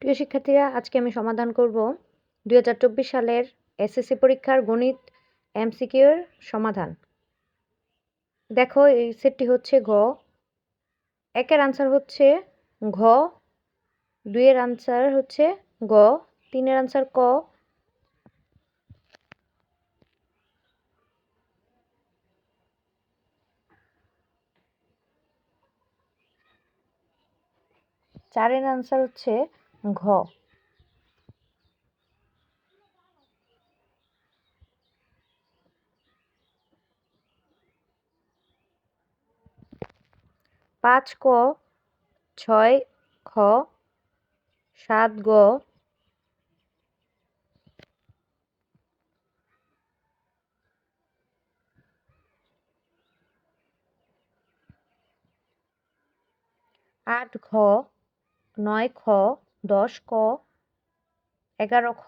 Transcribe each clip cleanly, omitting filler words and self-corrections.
প্রিয় শিক্ষার্থীরা, আজকে আমি সমাধান করব 2024 সালের এসএসসি পরীক্ষার গণিত এমসিকিউর সমাধান। দেখো, এই সেটটি হচ্ছে ঘ। একের আনসার হচ্ছে ঘ, দুইয়ের আনসার হচ্ছে গ, তিনের আনসার ক, চারের আনসার হচ্ছে ঘ। পাঁচ ক, ছয় খ, সাত গ, আট ঘ, নয় খ, 10 ক, 11 খ,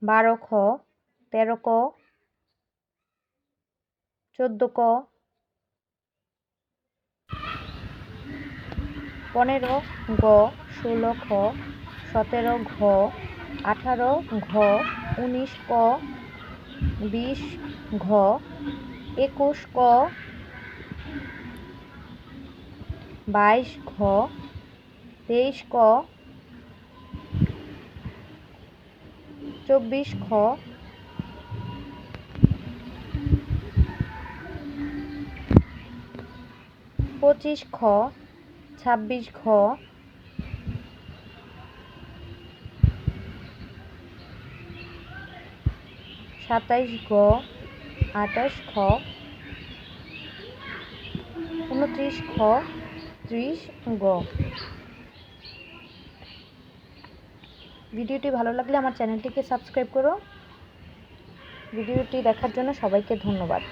12 খ, 13 ক, 14 ক, 15 গ, 16 খ, 17 ঘ, 18 ঘ, 19 ক, 20 ঘ, 21 ক, 22 ঘ, 23 ক, 24 খ, 25 খ, 26 ঘ, 27 গ, 28 খ, 29 খ, 30 গ। ভিডিওটি ভালো লাগলে আমার চ্যানেলটিকে সাবস্ক্রাইব করো। ভিডিওটি দেখার জন্য সবাইকে ধন্যবাদ।